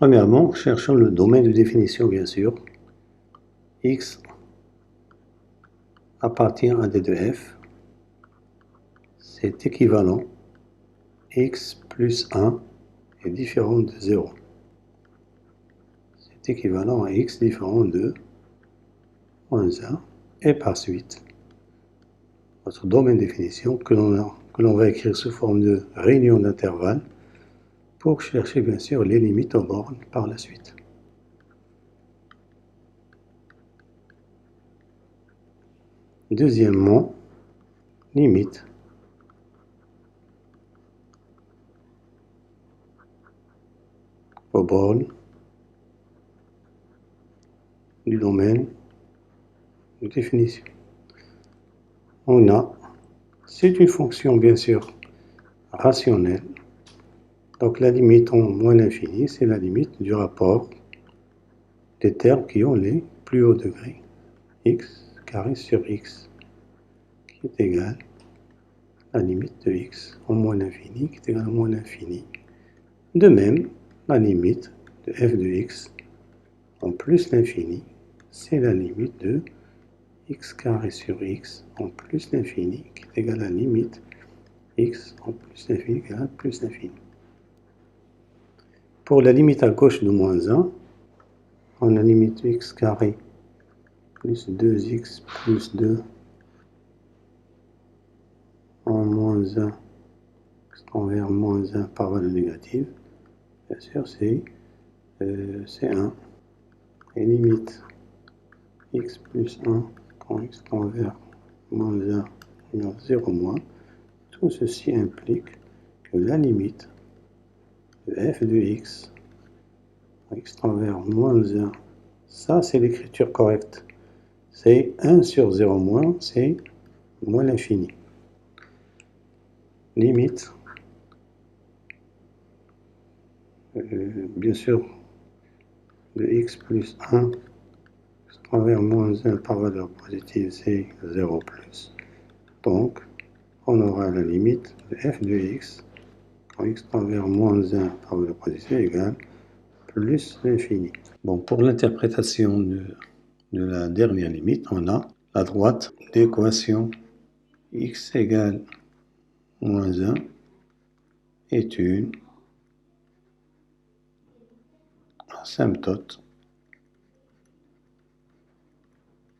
Premièrement, cherchons le domaine de définition, bien sûr. X appartient à D de f. C'est équivalent. X plus 1 est différent de 0. C'est équivalent à x différent de moins 1. Et par suite, notre domaine de définition que l'on va écrire sous forme de réunion d'intervalle pour chercher bien sûr les limites aux bornes par la suite. Deuxièmement, limite aux bornes du domaine de définition. On a, c'est une fonction bien sûr rationnelle, donc la limite en moins l'infini, c'est la limite du rapport des termes qui ont les plus hauts degrés, x carré sur x, qui est égal à la limite de x en moins l'infini, qui est égal à moins l'infini. De même, la limite de f de x en plus l'infini, c'est la limite de x carré sur x en plus l'infini, qui est égal à la limite x en plus l'infini, qui est égal à plus l'infini. Pour la limite à gauche de moins 1, on a la limite x carré plus 2x plus 2 en moins 1, x envers moins 1 par valeur négative. Bien sûr, c'est 1. Et limite x plus 1 quand x tend vers moins 1 égale 0 moins. Tout ceci implique que la limite de f de x tend vers moins 1, ça c'est l'écriture correcte. C'est 1 sur 0 moins, c'est moins l'infini. Limite, bien sûr, de x plus 1 vers moins 1 par valeur positive, c'est 0 plus. Donc, on aura la limite de f de x quand x tend vers moins 1 par valeur positive égale plus l'infini. Bon, pour l'interprétation de la dernière limite, on a la droite d'équation x égale moins 1 est une asymptote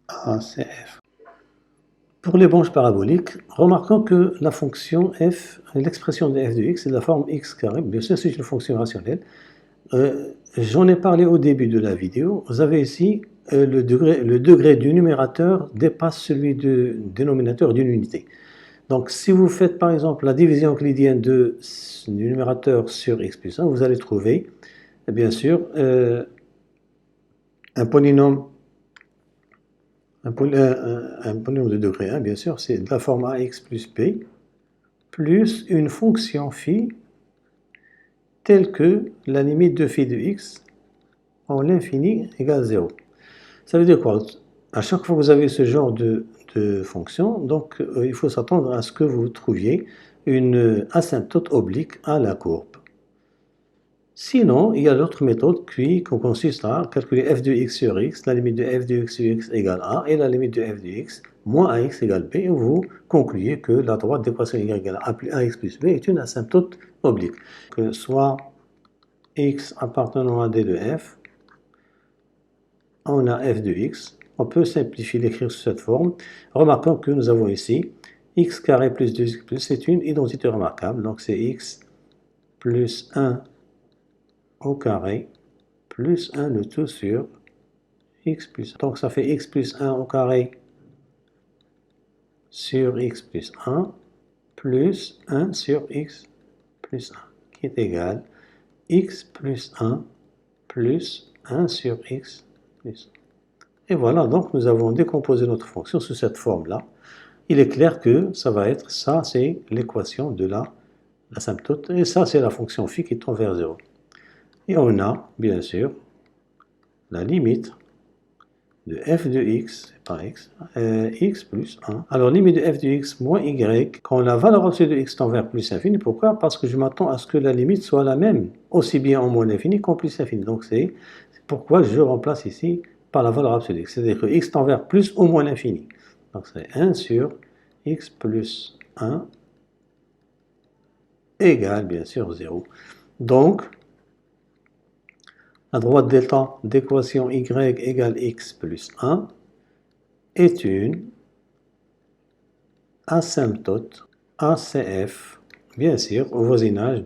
ACF. Pour les branches paraboliques, remarquons que la fonction f, l'expression de f de x est de la forme x carré. Bien sûr, c'est une fonction rationnelle. J'en ai parlé au début de la vidéo. Vous avez ici le degré du numérateur dépasse celui du dénominateur d'une unité. Donc, si vous faites par exemple la division euclidienne du numérateur sur x plus 1, vous allez trouver, bien sûr, un polynôme de degré 1, bien sûr, c'est de la forme ax plus b, plus une fonction phi telle que la limite de phi de x en l'infini égale 0. Ça veut dire quoi? À chaque fois que vous avez ce genre de fonction, donc il faut s'attendre à ce que vous trouviez une asymptote oblique à la courbe. Sinon, il y a d'autres méthodes qui consistent à calculer f de x sur x, la limite de f de x sur x égale a, et la limite de f de x moins ax égale b, et vous concluez que la droite d'équation y égale a plus ax plus b est une asymptote oblique. Que soit x appartenant à d de f, on a f de x. On peut simplifier l'écrire sous cette forme. Remarquons que nous avons ici x carré plus 2x plus, c'est une identité remarquable. Donc c'est x plus 1 au carré plus 1 le tout sur x plus 1. Donc ça fait x plus 1 au carré sur x plus 1 plus 1 sur x plus 1 qui est égal x plus 1 plus 1 sur x plus 1. Et voilà, donc nous avons décomposé notre fonction sous cette forme-là. Il est clair que ça va être, ça c'est l'équation de l'asymptote, et ça c'est la fonction phi qui tend vers 0. Et on a, bien sûr, la limite de f de x, pas x, x plus 1. Alors, limite de f de x moins y, quand la valeur absolue de x tend vers plus infini, pourquoi? Parce que je m'attends à ce que la limite soit la même, aussi bien en moins l'infini qu'en plus infini. Donc, c'est pourquoi je remplace ici par la valeur absolue de x. C'est-à-dire que x tend vers plus ou moins l'infini. Donc, c'est 1 sur x plus 1 égale, bien sûr, 0. Donc, la droite delta d'équation y égale x plus 1 est une asymptote ACF, bien sûr, au voisinage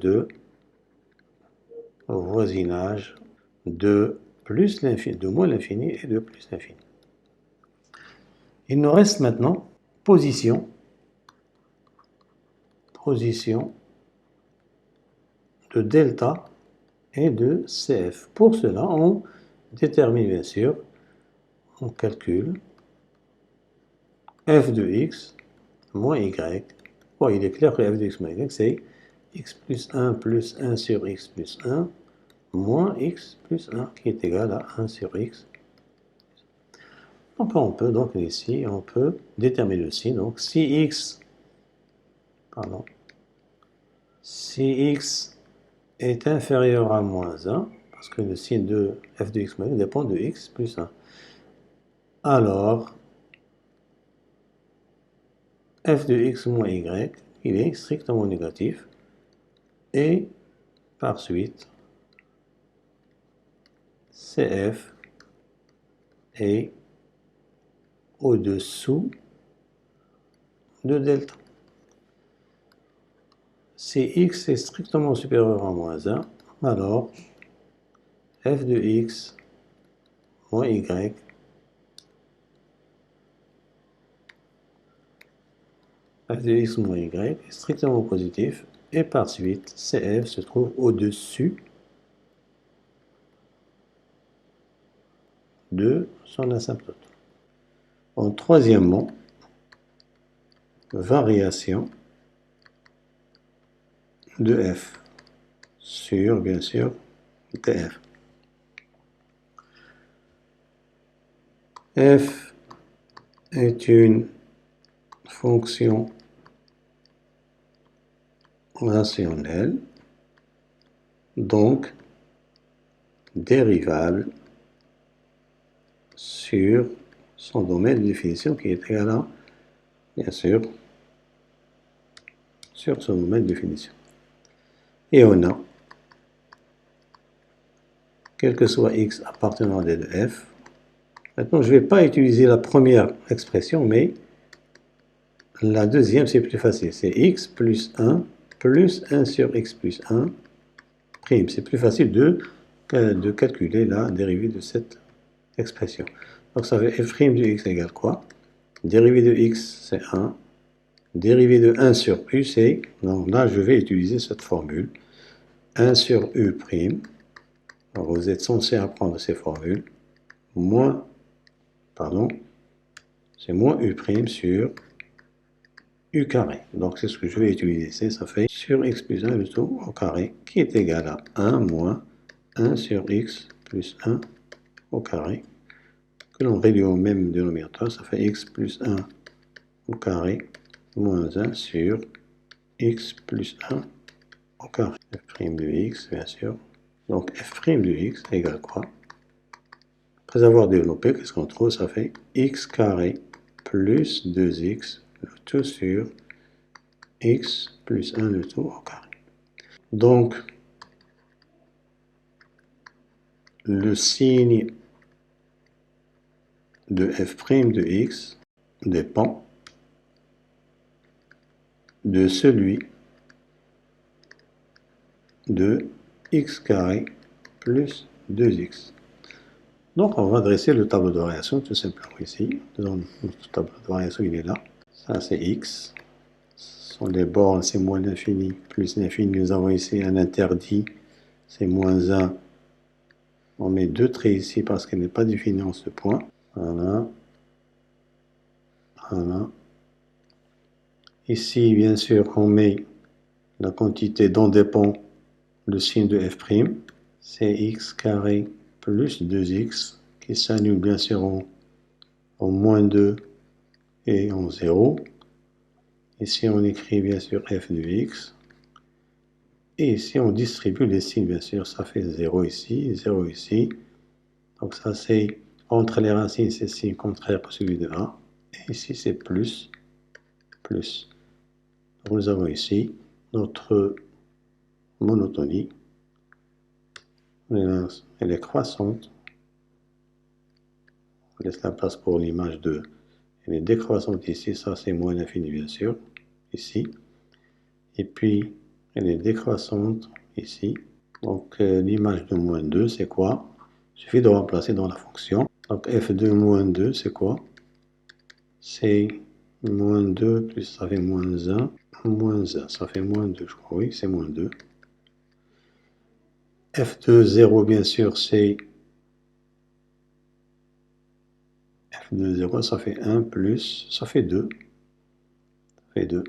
de plus l'infini, de moins l'infini et de plus l'infini. Il nous reste maintenant position de delta et de CF. Pour cela, on détermine bien sûr, on calcule f de x moins y. Bon, il est clair que f de x moins y, c'est x plus 1 sur x plus 1 moins x plus 1 qui est égal à 1 sur x. Donc on peut, donc ici, on peut déterminer aussi, donc si x est inférieur à moins 1, parce que le signe de f de x moins y dépend de x plus 1, alors f de x moins y, il est strictement négatif, et par suite, CF est au-dessous de delta. Si x est strictement supérieur à moins 1, alors f de x moins y f de x moins y est strictement positif, et par suite, CF se trouve au-dessus de son asymptote. En troisièmement, variation de f sur, bien sûr, df. F est une fonction rationnelle, donc dérivable sur son domaine de définition qui est égal à, bien sûr, sur son domaine de définition. Et on a, quel que soit x appartenant à d de f, maintenant je ne vais pas utiliser la première expression, mais la deuxième c'est plus facile, c'est x plus 1 sur x plus 1 prime. C'est plus facile de calculer la dérivée de cette expression. Donc ça fait f' de x égale quoi? Dérivée de x c'est 1, dérivée de 1 sur u c'est, donc là je vais utiliser cette formule, 1 sur u prime, alors vous êtes censé apprendre ces formules, c'est moins u prime sur u carré. Donc c'est ce que je vais utiliser, ça fait sur x plus 1 le tout au carré, qui est égal à 1 moins 1 sur x plus 1 au carré, que l'on réduit au même dénominateur, ça fait x plus 1 au carré moins 1 sur x plus 1 au carré. f' de x, bien sûr. Donc f' de x égale quoi? Après avoir développé, qu'est-ce qu'on trouve? Ça fait x carré plus 2x, le tout sur x plus 1 le tout au carré. Donc, le signe de f' de x dépend de celui de x carré plus 2x. Donc, on va dresser le tableau de variation tout simplement ici. Donc, notre tableau de variation, il est là. Ça, c'est x. Ce sont les bornes, c'est moins l'infini plus l'infini. Nous avons ici un interdit, c'est moins 1. On met 2 traits ici parce qu'elle n'est pas définie en ce point. Voilà. Voilà. Ici, bien sûr, on met la quantité dont dépend le signe de f', c'est x carré plus 2x, qui s'annule bien sûr en moins 2 et en 0. Ici, on écrit bien sûr f de x. Et ici, on distribue les signes, bien sûr. Ça fait 0 ici, 0 ici. Donc ça, c'est entre les racines, c'est signe contraire que celui de 1. Et ici, c'est plus, plus. Donc nous avons ici notre monotonie. Elle est croissante. On laisse la place pour l'image 2. Elle est décroissante ici. Ça, c'est moins l'infini, bien sûr. Ici. Et puis, elle est décroissante ici. Donc, l'image de moins 2, c'est quoi? Il suffit de remplacer dans la fonction. Donc, f de moins 2, c'est quoi? C'est moins 2 plus ça fait moins 1. Moins 1, ça fait moins 2, je crois. Oui, c'est moins 2. f de 0, bien sûr, c'est f de 0, ça fait 1 plus, ça fait 2. Ça fait 2.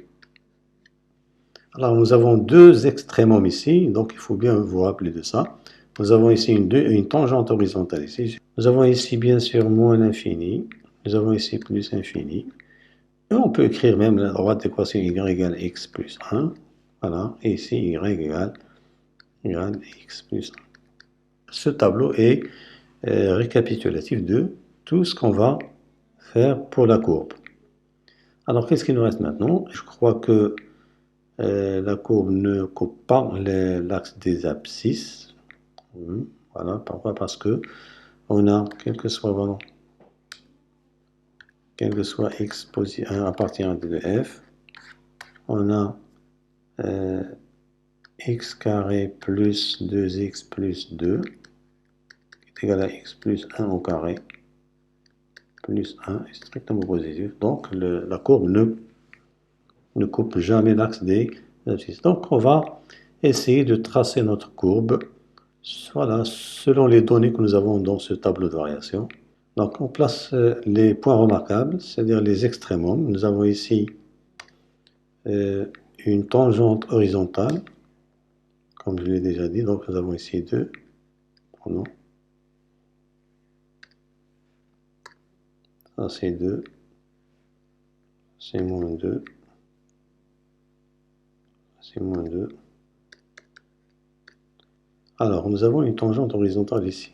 Alors, nous avons deux extrémums ici, donc il faut bien vous rappeler de ça. Nous avons ici une tangente horizontale ici. Nous avons ici, bien sûr, moins l'infini. Nous avons ici plus infini. Et on peut écrire même la droite d'équation y égale x plus 1. Voilà, et ici y égale x plus 1. Ce tableau est récapitulatif de tout ce qu'on va faire pour la courbe. Alors, qu'est-ce qu'il nous reste maintenant? Je crois que la courbe ne coupe pas l'axe des abscisses. Voilà, pourquoi? Parce que on a, quel que soit x appartient de f, on a x carré plus 2x plus 2 est égal à x plus 1 au carré plus 1 est strictement positif. Donc la courbe ne coupe jamais l'axe des abscisses. Donc on va essayer de tracer notre courbe, voilà, selon les données que nous avons dans ce tableau de variation. Donc on place les points remarquables, c'est-à-dire les extrémums. Nous avons ici une tangente horizontale, comme je l'ai déjà dit. Donc nous avons ici 2. Prenons. Ça c'est 2. C'est moins 2. C'est moins 2. Alors nous avons une tangente horizontale ici.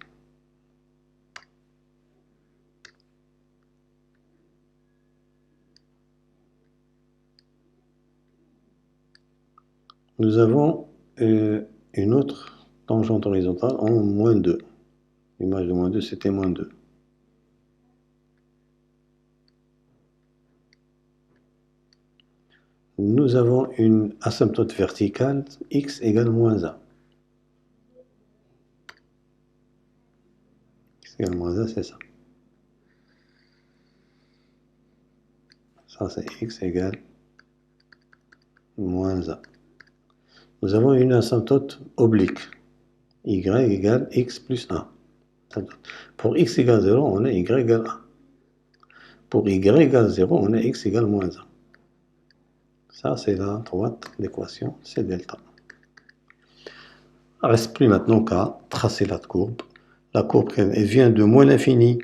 Nous avons une autre tangente horizontale en moins 2. L'image de moins 2, c'était moins 2. Nous avons une asymptote verticale, x égale moins 1. X égale moins 1, c'est ça. Ça, c'est x égale moins 1. Nous avons une asymptote oblique. Y égale x plus 1. Pour x égale 0, on a y égale 1. Pour y égale 0, on a x égale moins 1. Ça, c'est la droite d'équation, c'est delta. Il ne reste plus maintenant qu'à tracer la courbe. La courbe, elle vient de moins l'infini.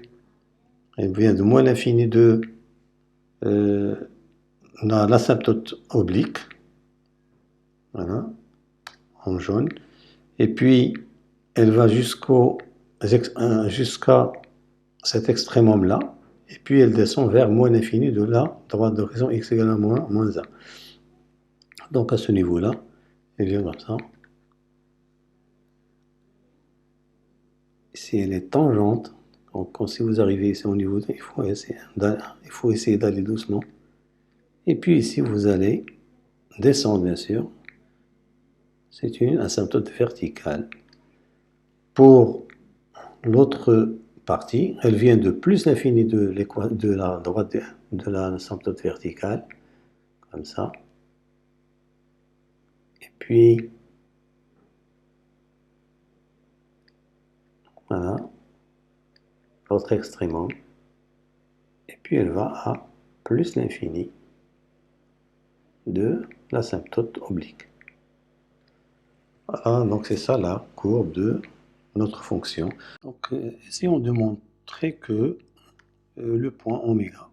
Elle vient de moins l'infini de l'asymptote oblique. Voilà, en jaune. Et puis, elle va jusqu'à cet extrémum-là. Et puis, elle descend vers moins l'infini de la droite d'horizon x égale à moins 1. Donc, à ce niveau-là, elle vient comme ça. Si elle est tangente, donc si vous arrivez ici au niveau 2, il faut essayer d'aller doucement. Et puis ici, vous allez descendre, bien sûr. C'est une asymptote verticale. Pour l'autre partie, elle vient de plus l'infini de la droite de l'asymptote verticale, comme ça. Et puis, voilà, l'autre extrémum. Et puis, elle va à plus l'infini de l'asymptote oblique. Voilà, donc c'est ça la courbe de notre fonction. Donc, essayons de montrer que le point oméga.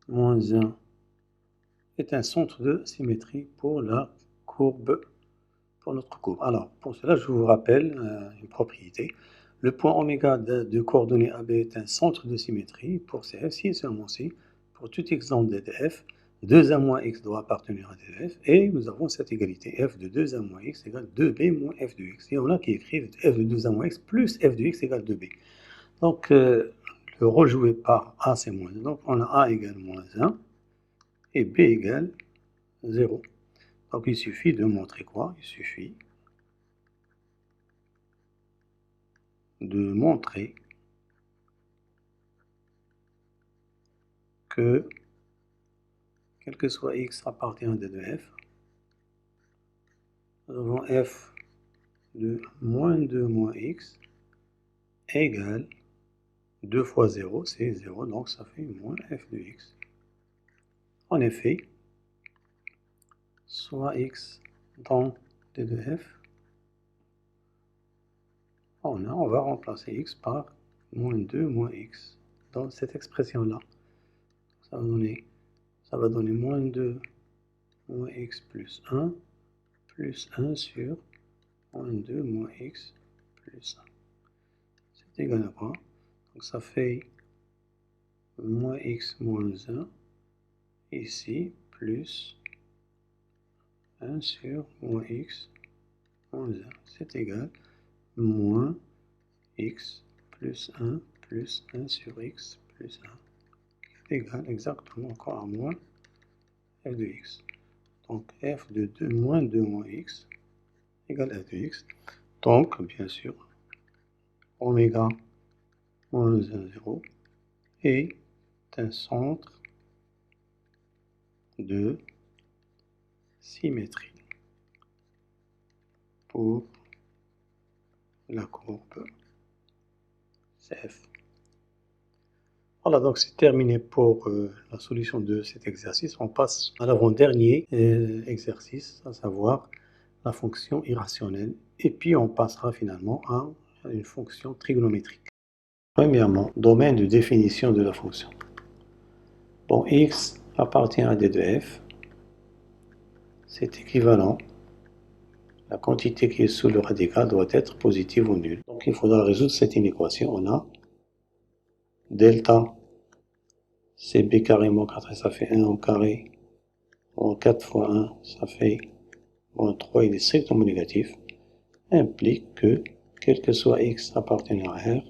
Moins 1 est un centre de symétrie pour la courbe, pour notre courbe. Alors, pour cela, je vous rappelle une propriété. Le point oméga de coordonnées AB est un centre de symétrie pour CF, si et seulement si, pour tout exemple de f, 2a moins x doit appartenir à df, et nous avons cette égalité f de 2a moins x égale 2b moins f de x. Il y en a qui écrivent f de 2a moins x plus f de x égale 2b. Donc, le rôle joué par a, c'est moins 1. Donc, on a a égale moins 1 et b égale 0. Donc, il suffit de montrer quoi? Il suffit de montrer que, quel que soit x appartient de f, nous avons f de moins 2 moins x égale 2 fois 0, c'est 0, donc ça fait moins f de x. En effet, soit x dans d de f, on va remplacer x par moins 2 moins x dans cette expression-là. Ça va donner moins 2 moins x plus 1 sur moins 2 moins x plus 1. C'est égal à quoi? Donc ça fait moins x moins 1 ici plus 1 sur moins x moins 1. C'est égal à moins x plus 1 sur x plus 1. C'est égal exactement encore à moins f de x. Donc f de 2 moins 2 moins x égale f de x. Donc, bien sûr, oméga moins 1, 0 est un centre de symétrie pour la courbe CF. Voilà, donc c'est terminé pour la solution de cet exercice. On passe à l'avant-dernier exercice, à savoir la fonction irrationnelle. Et puis on passera finalement à une fonction trigonométrique. Premièrement, domaine de définition de la fonction. Bon, x appartient à d de f. C'est équivalent. La quantité qui est sous le radical doit être positive ou nulle. Donc il faudra résoudre cette inéquation. On a delta c'est b carré moins 4, ça fait 1 au carré. Moins 4 fois 1, ça fait moins 3, il est strictement négatif. Implique que, quel que soit x appartenant à R,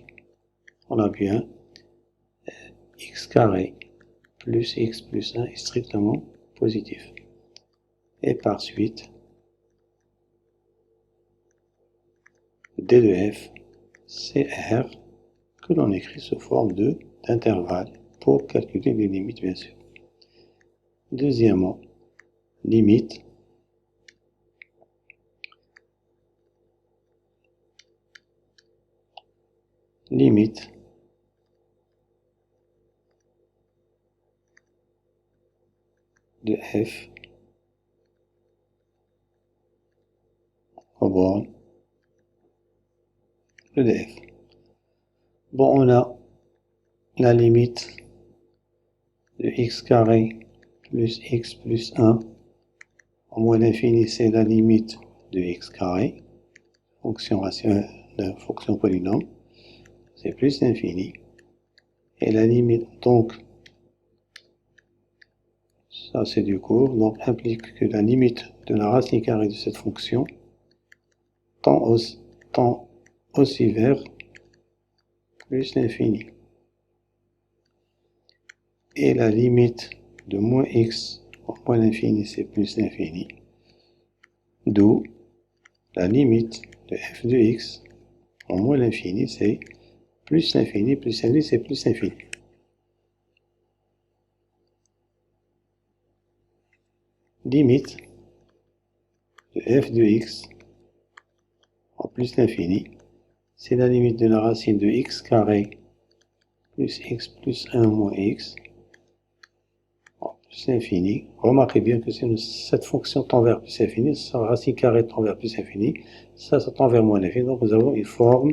on a bien x carré plus x plus 1 est strictement positif. Et par suite, d de f, c'est R, que l'on écrit sous forme d'intervalle pour calculer les limites, bien sûr. Deuxièmement, limite de f aux bornes de f. Bon, on a la limite de x carré plus x plus 1 au moins l'infini, c'est la limite de x carré, fonction rationnelle, fonction polynôme, c'est plus l'infini. Et la limite, donc, ça c'est du cours, donc implique que la limite de la racine carrée de cette fonction tend aussi vers plus l'infini. Et la limite de moins x au moins l'infini, c'est plus l'infini. D'où la limite de f de x au moins l'infini, c'est plus l'infini, c'est plus l'infini. Limite de f de x en plus l'infini, c'est la limite de la racine de x carré plus x plus 1 moins x en plus l'infini. Remarquez bien que si cette fonction tend vers plus l'infini, sa racine carrée tend vers plus l'infini, ça tend vers moins l'infini. Donc nous avons une forme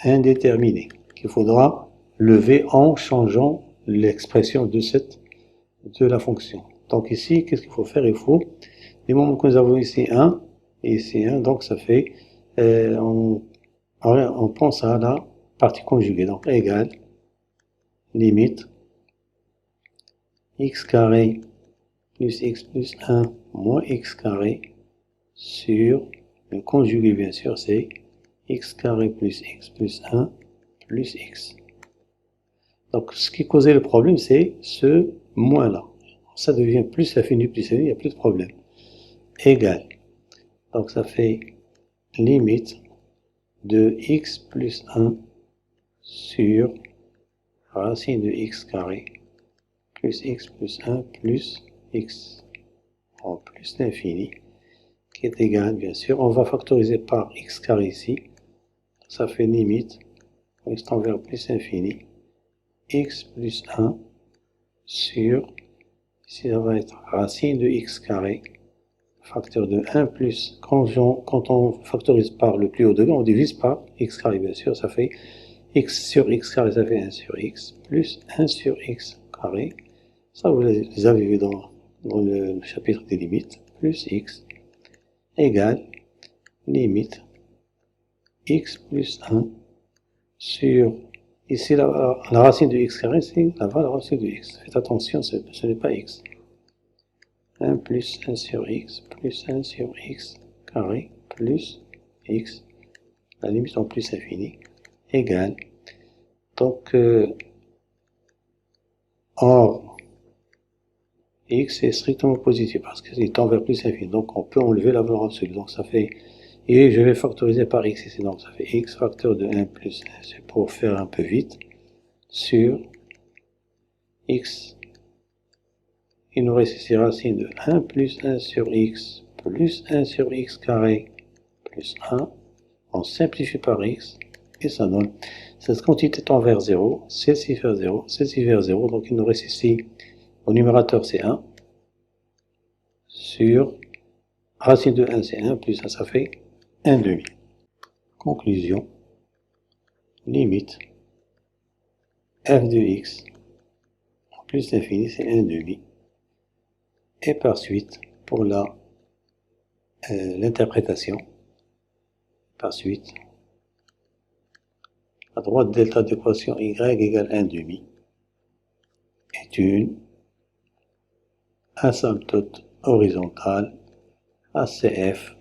indéterminée qu'il faudra lever en changeant l'expression de la fonction. Donc ici, qu'est-ce qu'il faut faire? Il faut, du moment que nous avons ici 1 et ici 1, donc ça fait, on pense à la partie conjuguée, donc égale limite x carré plus x plus 1 moins x carré sur, le conjugué bien sûr, c'est x carré plus x plus 1 plus x. Donc ce qui causait le problème, c'est ce moins-là. Ça devient plus l'infini plus l'infini, il n'y a plus de problème. Égal. Donc ça fait limite de x plus 1 sur racine de x carré plus x plus 1 plus x en plus l'infini qui est égal, bien sûr. On va factoriser par x carré ici. Ça fait limite x tend vers plus infini x plus 1 sur, ici ça va être racine de x carré, facteur de 1 plus, quand on factorise par le plus haut degré, on divise par x carré, bien sûr, ça fait x sur x carré, ça fait 1 sur x, plus 1 sur x carré, ça vous les avez vu dans le chapitre des limites, plus x, égale limite x plus 1 sur, ici la racine de x carré, c'est la racine de x, faites attention, ce n'est pas x. 1 plus 1 sur x plus 1 sur x carré plus x, la limite en plus infini, égale. Donc, or, x est strictement positif parce qu'il tend vers plus infini. Donc, on peut enlever la valeur absolue. Donc, ça fait, et je vais factoriser par x ici. Donc, ça fait x facteur de 1 plus 1, c'est pour faire un peu vite, sur x. Il nous reste ici racine de 1 plus 1 sur x plus 1 sur x carré plus 1. On simplifie par x et ça donne cette quantité tend vers 0, celle-ci vers 0, celle-ci vers 0. Donc il nous reste ici, au numérateur c'est 1 sur racine de 1 c'est 1 plus 1, ça fait 1 demi. Conclusion, limite f de x plus l'infini c'est 1 demi. Et par suite, pour l'interprétation, par suite, à droite delta d'équation y égale 1 demi est une asymptote horizontale ACF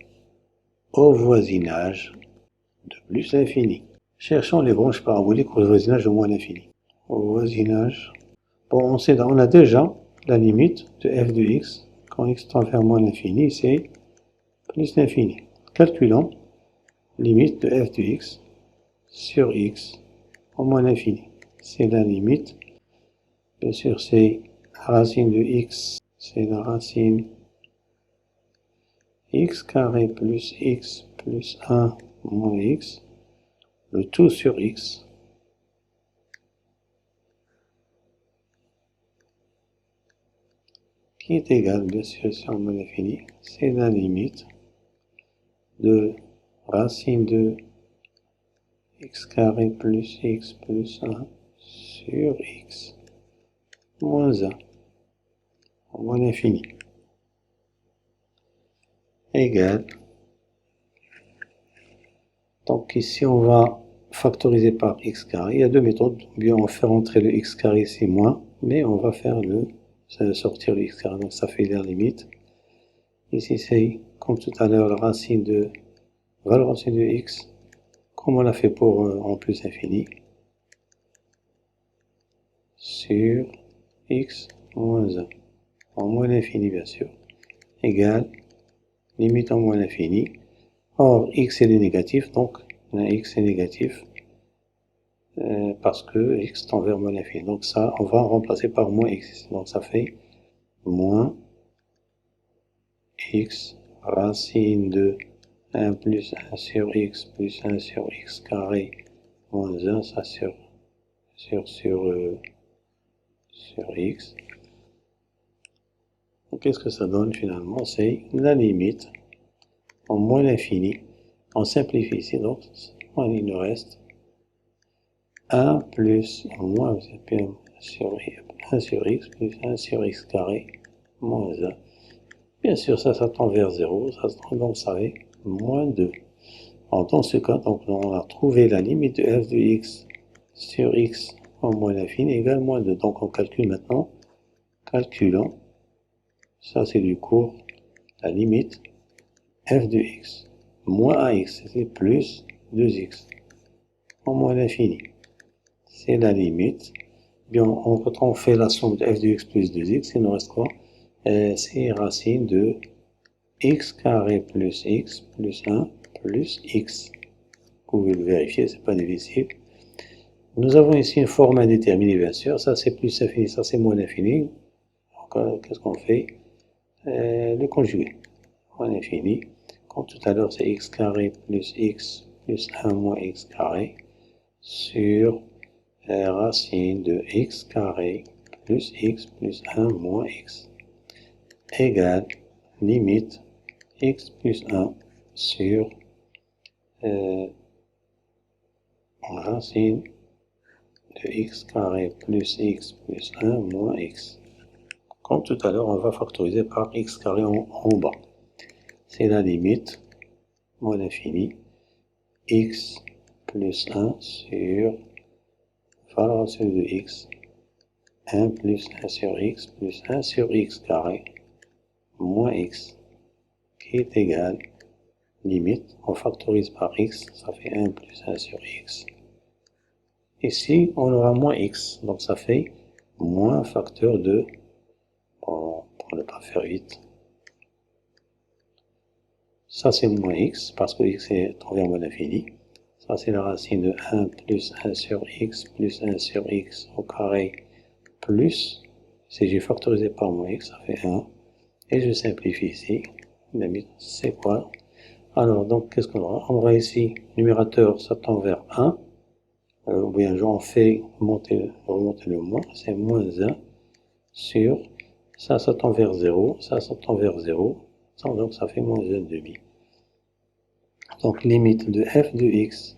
au voisinage de plus l'infini. Cherchons les branches paraboliques au voisinage de moins l'infini. Au voisinage, bon, on a déjà la limite de f de x, quand x tend vers moins l'infini, c'est plus l'infini. Calculons limite de f de x sur x au moins l'infini. C'est la limite, bien sûr c'est la racine de x, c'est la racine x carré plus x plus 1 moins x, le tout sur x, qui est égal, bien sûr, si on moins l'infini, c'est la limite de racine de x carré plus x plus 1 sur x moins 1 au moins l'infini égale. Donc ici on va factoriser par x carré. Il y a deux méthodes. Bien on fait rentrer le x carré ici moins, mais on va faire sortir le x carré. Donc ça fait la limite. Ici c'est comme tout à l'heure la racine de x, comme on l'a fait pour en plus infini, sur x moins 1 en moins l'infini bien sûr, égale limite en moins l'infini. Or x est négatif, donc x est négatif parce que x tend vers moins l'infini. Donc ça, on va remplacer par moins x. Donc ça fait moins x racine de 1 plus 1 sur x plus 1 sur x carré moins 1, ça sur x. Qu'est-ce que ça donne finalement? C'est la limite en moins l'infini. On simplifie ici, donc il nous reste 1 plus moins 1 sur x plus 1 sur x carré moins 1. Bien sûr, ça tend vers 0, donc ça fait moins 2. Alors, dans ce cas, donc, on a trouvé la limite de f de x sur x en moins l'infini égale moins 2. Donc on calcule maintenant, calculant, ça c'est du cours, la limite f de x moins ax, c'est plus 2x en moins l'infini. C'est la limite. Bien, quand on fait la somme de f de x plus 2x, il nous reste quoi? C'est racine de x carré plus x plus 1 plus x. Vous pouvez le vérifier, c'est pas difficile. Nous avons ici une forme indéterminée, bien sûr. Ça, c'est plus infini, ça, c'est moins infini. Donc, qu'est-ce qu'on fait? Le conjuguer. Moins infini. Comme tout à l'heure, c'est x carré plus x plus 1 moins x carré sur racine de x carré plus x plus 1 moins x égale limite x plus 1 sur racine de x carré plus x plus 1 moins x. Comme tout à l'heure, on va factoriser par x carré en bas. C'est la limite, moins l'infini, x plus 1 sur valeur absolue de x, 1 plus 1 sur x plus 1 sur x carré, moins x, qui est égal, limite, on factorise par x, ça fait 1 plus 1 sur x. Ici, on aura moins x, donc ça fait moins facteur de, pour ne pas faire vite, ça c'est moins x, parce que x est vers moins l'infini. Ça c'est la racine de 1 plus 1 sur x plus 1 sur x au carré plus, si j'ai factorisé par moins x, ça fait 1. Et je simplifie ici. C'est quoi? Alors, donc, qu'est-ce qu'on aura? On aura ici, numérateur, ça tend vers 1. Ou bien, j'en fais remonter le moins, c'est moins 1 sur, ça tend vers 0, ça tend vers 0. Donc, ça fait moins 1 demi. Donc, limite de f de x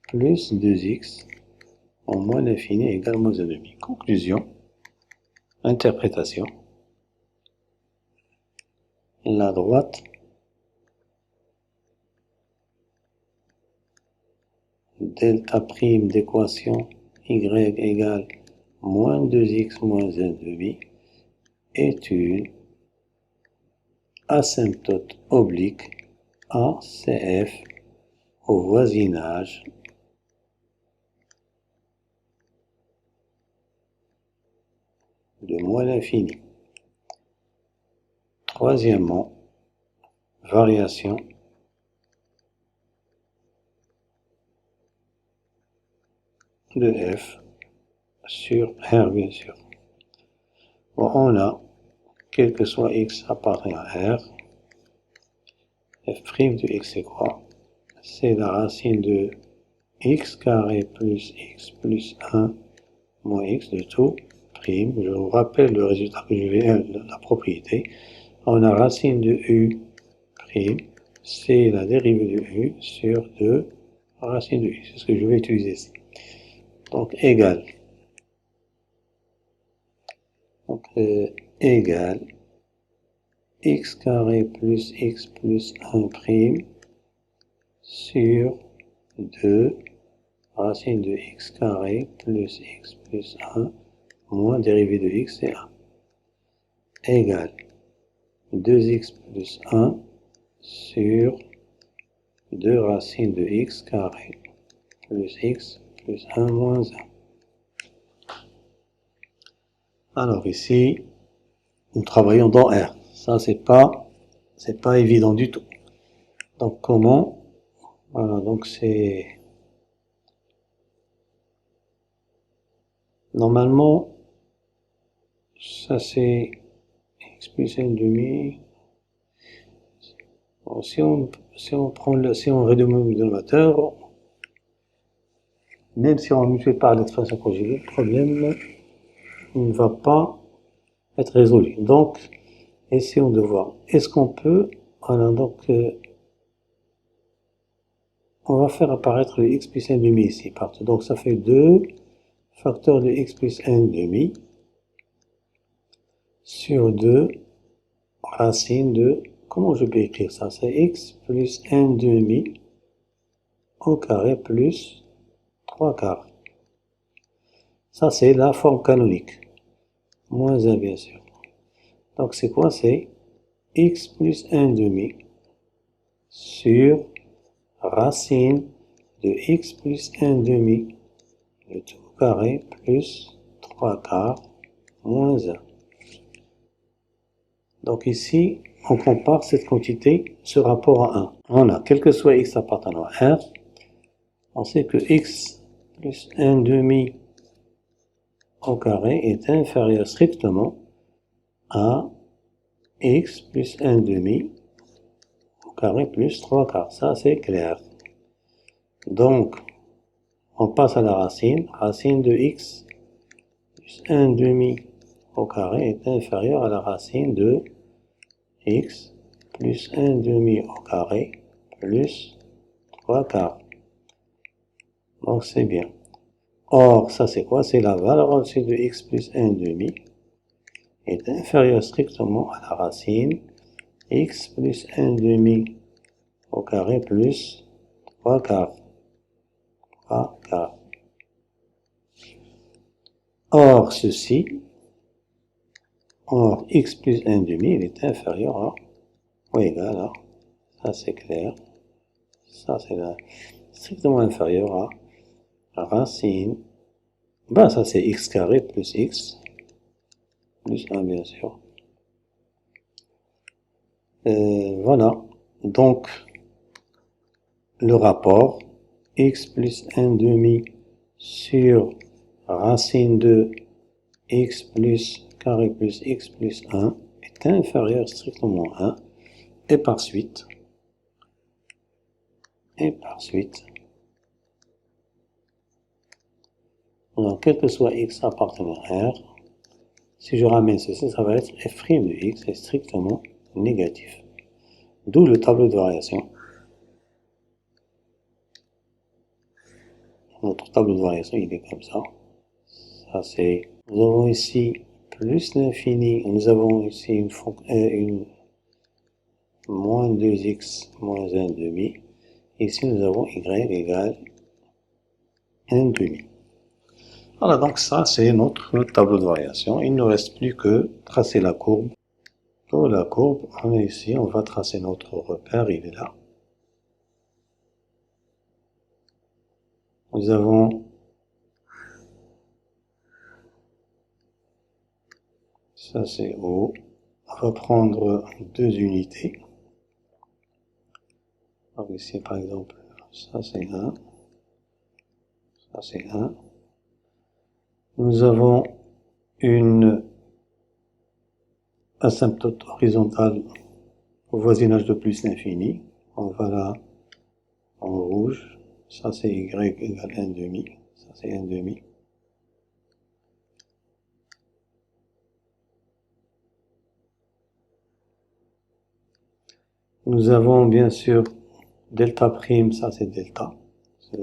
plus 2x en moins l'infini égale moins 1 demi. Conclusion, interprétation. La droite delta prime d'équation y égale moins 2x moins 1 demi est une asymptote oblique ACF au voisinage de moins l'infini. Troisièmement, variation de f sur R, bien sûr. Bon, on a, quel que soit x appartient à R, f' de x c'est quoi? C'est la racine de x carré plus x plus 1 moins x de tout prime. Je vous rappelle le résultat que je viens de la propriété. On a racine de u prime, c'est la dérivée de u sur 2 racine de u. C'est ce que je vais utiliser ici. Donc égal. Donc égal x carré plus x plus 1 prime sur 2 racine de x carré plus x plus 1 moins dérivée de x c'est 1 égale 2x plus 1 sur 2 racines de x carré plus x plus 1 moins 1. Alors ici, nous travaillons dans R. Ça, c'est pas évident du tout. Donc comment? Voilà, donc c'est... Normalement, ça c'est x plus 1 demi. Bon, si on réduit le dénominateur, même si on multiplie par l'expression conjuguée, le problème ne va pas être résolu. Donc, essayons de voir. Est-ce qu'on peut, voilà, donc, on va faire apparaître le x plus 1 demi ici, partout. Donc ça fait 2 facteurs de x plus 1 demi sur 2 racine de, comment je peux écrire ça? C'est x plus 1 demi au carré plus 3 quarts. Ça c'est la forme canonique. Moins 1 bien sûr. Donc c'est quoi? C'est x plus 1 demi sur racine de x plus 1 demi, le tout carré plus 3 quarts moins 1. Donc ici, on compare cette quantité, ce rapport à 1. On a, quel que soit x appartenant à R, on sait que x plus 1 demi au carré est inférieur strictement à x plus 1 demi au carré plus 3 quarts. Ça, c'est clair. Donc, on passe à la racine. Racine de x plus 1 demi au carré est inférieur à la racine de x plus 1 demi au carré plus 3 quarts. Donc, c'est bien. Or, ça, c'est quoi? C'est la valeur au-dessus de x plus 1 demi est inférieure strictement à la racine x plus 1 demi au carré plus 3 quarts. 3 quarts. Or, x plus 1 demi, il est inférieur à, ou égal à, ça c'est clair, ça c'est strictement inférieur à racine, ben ça c'est x carré plus x, plus 1 bien sûr. Voilà, donc le rapport x plus 1 demi sur racine de x plus carré plus x plus 1 est inférieur strictement à 1, et par suite, donc quel que soit x appartenant à R, si je ramène ceci, ça va être f' de x est strictement négatif. D'où le tableau de variation. Notre tableau de variation, il est comme ça. Ça c'est, nous avons ici plus l'infini, nous avons ici une moins 2x moins 1 demi. Ici, nous avons y égale 1 demi. Voilà, donc ça, c'est notre tableau de variation. Il ne nous reste plus que tracer la courbe. Pour la courbe, on est ici, on va tracer notre repère, il est là. Nous avons ça, c'est O. On va prendre 2 unités. Donc ici, par exemple, ça, c'est 1. Ça, c'est 1. Nous avons une asymptote horizontale au voisinage de plus l'infini. On va là en rouge. Ça c'est y égale 1 demi. Ça c'est 1 demi. Nous avons bien sûr delta prime, ça c'est delta. Je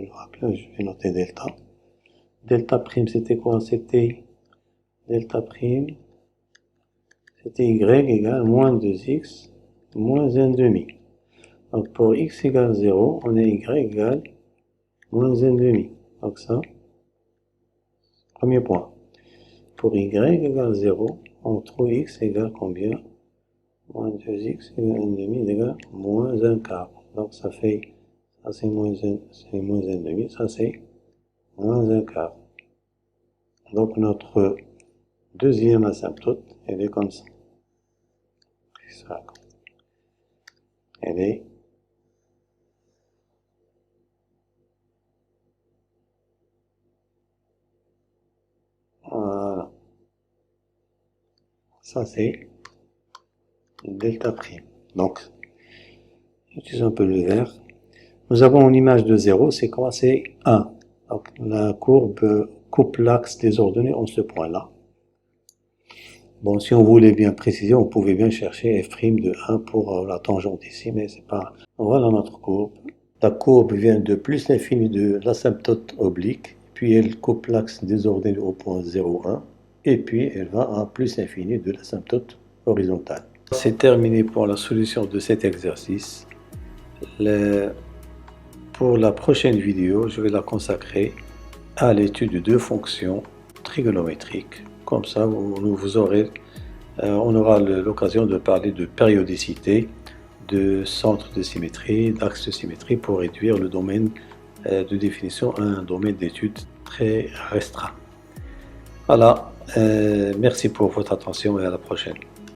vais noter delta. Delta prime c'était quoi? C'était delta prime. C'était y égale moins 2x moins 1 demi. Donc pour x égale 0, on a y égale moins 1 demi. Donc ça, premier point. Pour y égale 0, on trouve x égale combien? Moins 2x égale 1 demi égale moins 1 quart. Donc ça fait, ça c'est moins 1 demi, ça c'est moins 1 quart. Donc notre deuxième asymptote, elle est comme ça. Elle est voilà. Ça c'est delta prime. Donc, j'utilise un peu le vert. Nous avons une image de 0, c'est quoi? C'est 1. Donc la courbe coupe l'axe des ordonnées en ce point-là. Bon, si on voulait bien préciser, on pouvait bien chercher f' de 1 pour la tangente ici, mais c'est pas... Voilà notre courbe. La courbe vient de plus l'infini de l'asymptote oblique, puis elle coupe l'axe désordonné au point 0,1, et puis elle va à plus l'infini de l'asymptote horizontale. C'est terminé pour la solution de cet exercice. Pour la prochaine vidéo, je vais la consacrer à l'étude de deux fonctions trigonométriques. Comme ça, on aura l'occasion de parler de périodicité, de centre de symétrie, d'axe de symétrie pour réduire le domaine de définition à un domaine d'étude très restreint. Voilà, merci pour votre attention et à la prochaine.